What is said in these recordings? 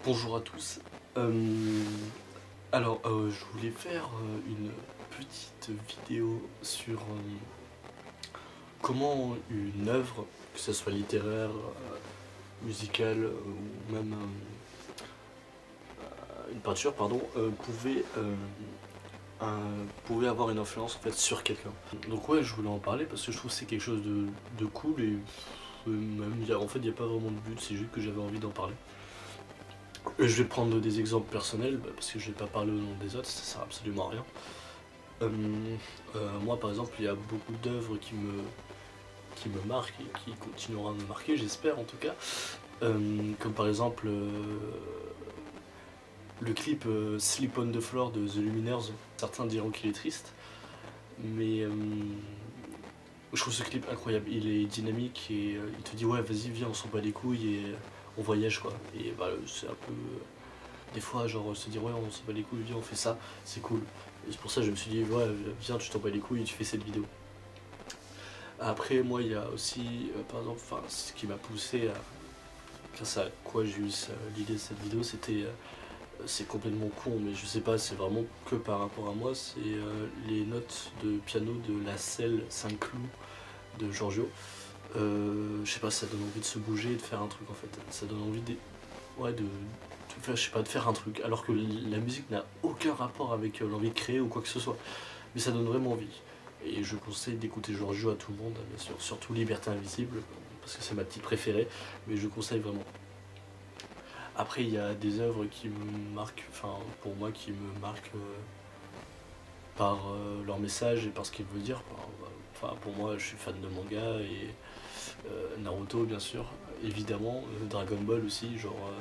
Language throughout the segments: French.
Bonjour à tous. Je voulais faire une petite vidéo sur comment une œuvre, que ce soit littéraire, musicale ou même une peinture, pardon, pouvait avoir une influence en fait sur quelqu'un. Donc ouais, je voulais en parler parce que je trouve que c'est quelque chose de cool et même en fait il n'y a pas vraiment de but, c'est juste que j'avais envie d'en parler. Je vais prendre des exemples personnels parce que je vais pas parler au nom des autres, ça sert absolument à rien. Moi par exemple, il y a beaucoup d'œuvres qui me marquent et qui continueront à me marquer, j'espère en tout cas. Comme par exemple le clip Sleep on the Floor de The Lumineers. Certains diront qu'il est triste, mais je trouve ce clip incroyable. Il est dynamique et il te dit ouais vas-y viens on s'en bat les couilles et on voyage quoi. Et bah, c'est un peu des fois genre se dire ouais on s'en bat les couilles, viens on fait ça, c'est cool. Et c'est pour ça que je me suis dit ouais viens tu t'en bats les couilles et tu fais cette vidéo. Après moi il y a aussi par exemple ce qui m'a poussé à grâce à quoi j'ai eu l'idée de cette vidéo, c'est complètement con mais je sais pas, c'est vraiment que par rapport à moi, c'est les notes de piano de La Selle Saint-Cloud de Giorgio. Je sais pas, ça donne envie de se bouger et de faire un truc en fait. Ça donne envie je sais pas, de faire un truc. Alors que la musique n'a aucun rapport avec l'envie de créer ou quoi que ce soit. Mais ça donne vraiment envie. Et je conseille d'écouter Giorgio à tout le monde, bien sûr. Surtout Liberté Invisible, parce que c'est ma petite préférée. Mais je conseille vraiment. Après, il y a des œuvres qui me marquent, enfin pour moi, qui me marquent par leur message et par ce qu'ils veulent dire. Enfin, pour moi, je suis fan de manga et Naruto, bien sûr, évidemment, Dragon Ball aussi, genre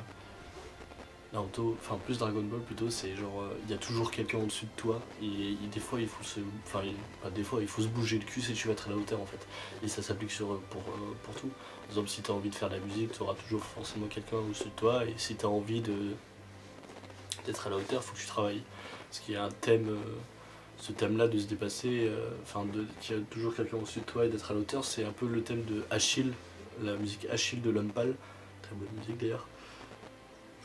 Naruto, enfin plus Dragon Ball plutôt, c'est genre il y a toujours quelqu'un au-dessus de toi et des fois il faut se, enfin pas des fois il faut se bouger le cul si tu veux être à la hauteur en fait. Et ça s'applique pour tout. Par exemple, si tu as envie de faire de la musique, tu auras toujours forcément quelqu'un au-dessus de toi et si tu as envie d'être à la hauteur, il faut que tu travailles. Parce qu'il y a un thème, ce thème-là de se dépasser, qu'il y a toujours quelqu'un au-dessus de toi et d'être à la hauteur, c'est un peu le thème de Achille, la musique Achille de L'Homme Pâle, très bonne musique d'ailleurs.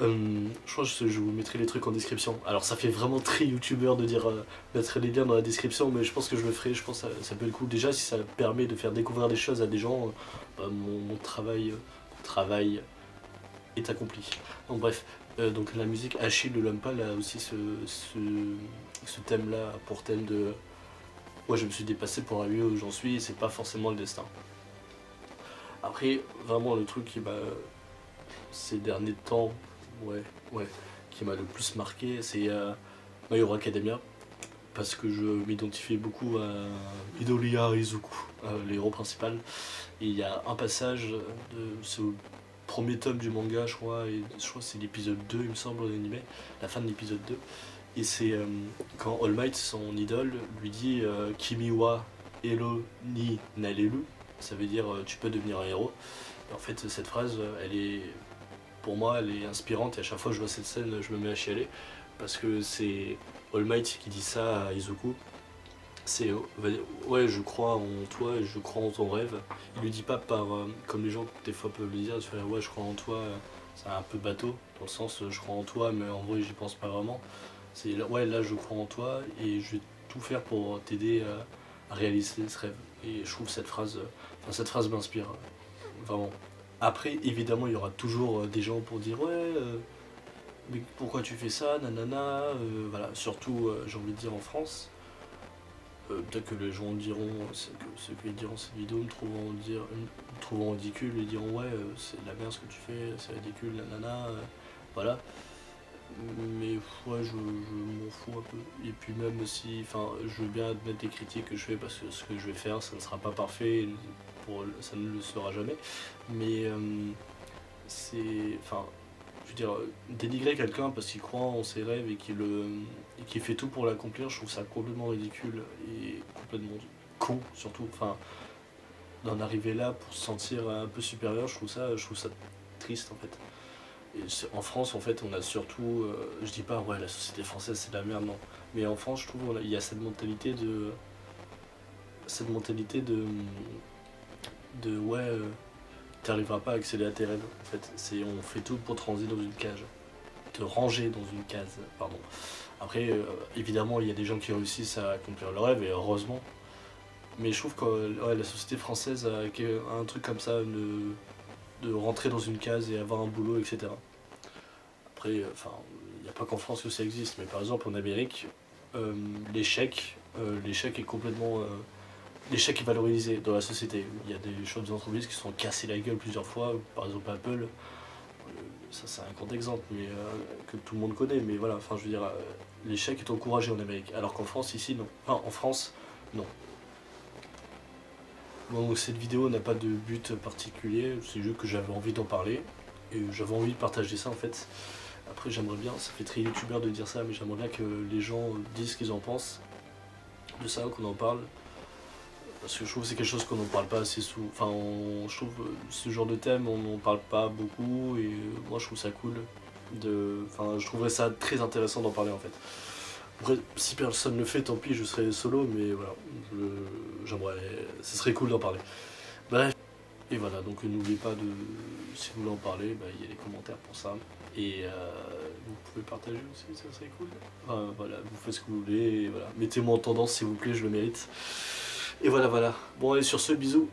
Je pense que je vous mettrai les trucs en description. Alors ça fait vraiment très youtubeur de dire mettre les liens dans la description, mais je pense que je le ferai, je pense que ça peut être cool. Déjà si ça permet de faire découvrir des choses à des gens, mon travail est accompli. Donc bref, donc la musique Achille de L'Homme Pâle a aussi ce thème là pour thème de moi je me suis dépassé pour arriver où j'en suis et c'est pas forcément le destin. Après vraiment le truc qui ces derniers temps ouais, qui m'a le plus marqué, c'est My Hero Academia, parce que je m'identifiais beaucoup à Midoriya Izuku, l'héros principal. Et il y a un passage ce premier tome du manga, je crois que c'est l'épisode 2, il me semble, en animé, la fin de l'épisode 2. Et c'est quand All Might, son idole, lui dit Kimi wa Ero ni Nareru, ça veut dire tu peux devenir un héros. Et en fait, cette phrase, pour moi, elle est inspirante et à chaque fois que je vois cette scène, je me mets à chialer parce que c'est All Might qui dit ça à Izuku. C'est ouais, je crois en toi et je crois en ton rêve. Il lui dit pas comme les gens des fois peuvent le dire, de faire ouais, je crois en toi, c'est un peu bateau dans le sens je crois en toi, mais en vrai, j'y pense pas vraiment. C'est ouais, là, je crois en toi et je vais tout faire pour t'aider à réaliser ce rêve. Et je trouve cette phrase m'inspire vraiment. Après, évidemment, il y aura toujours des gens pour dire ouais, mais pourquoi tu fais ça, nanana, voilà. Surtout, j'ai envie de dire en France. Peut-être que les gens diront, ceux qui diront cette vidéo me trouveront ridicule et diront ouais, c'est de la merde ce que tu fais, c'est ridicule, nanana, voilà. Mais ouais, je m'en fous un peu. Et puis même si, enfin, je veux bien admettre des critiques que je fais parce que ce que je vais faire, ça ne sera pas parfait, ça ne le sera jamais. Mais enfin, je veux dire, dénigrer quelqu'un parce qu'il croit en ses rêves et qu'il fait tout pour l'accomplir, je trouve ça complètement ridicule et complètement con surtout. Enfin, d'en arriver là pour se sentir un peu supérieur, je trouve ça triste en fait. Et en France, en fait, on a surtout, je dis pas ouais la société française c'est de la merde, non. Mais en France, je trouve il y a cette mentalité de ouais, t'arriveras pas à accéder à tes rêves. En fait, on fait tout pour transer dans une cage. te ranger dans une case, pardon. Après, évidemment, il y a des gens qui réussissent à accomplir leur rêve, et heureusement. Mais je trouve que ouais, la société française a un truc comme ça, de rentrer dans une case et avoir un boulot, etc. Après, enfin, il n'y a pas qu'en France que ça existe, mais par exemple en Amérique, euh, l'échec, l'échec est complètement, l'échec est valorisé dans la société. Il y a des choses d'entreprise qui se sont cassées la gueule plusieurs fois, par exemple Apple. Ça c'est un grand exemple, mais que tout le monde connaît. Mais voilà, enfin je veux dire, l'échec est encouragé en Amérique, alors qu'en France ici non. Enfin en France non. Bon, cette vidéo n'a pas de but particulier, c'est juste que j'avais envie d'en parler et j'avais envie de partager ça en fait. Après j'aimerais bien, ça fait très youtubeur de dire ça, mais j'aimerais bien que les gens disent ce qu'ils en pensent de ça, qu'on en parle. Parce que je trouve que c'est quelque chose qu'on n'en parle pas assez souvent. Enfin, je trouve ce genre de thème, on n'en parle pas beaucoup et moi je trouve ça cool. Enfin, je trouverais ça très intéressant d'en parler en fait. Après, si personne ne le fait, tant pis, je serai solo, mais voilà, j'aimerais, ce serait cool d'en parler. Bref, et voilà, donc n'oubliez pas de, si vous voulez en parler, bah, il y a les commentaires pour ça. Et vous pouvez partager aussi, ça serait cool. Enfin, voilà, vous faites ce que vous voulez, et voilà. Mettez-moi en tendance s'il vous plaît, je le mérite. Et voilà, voilà. Bon, allez, sur ce, bisous.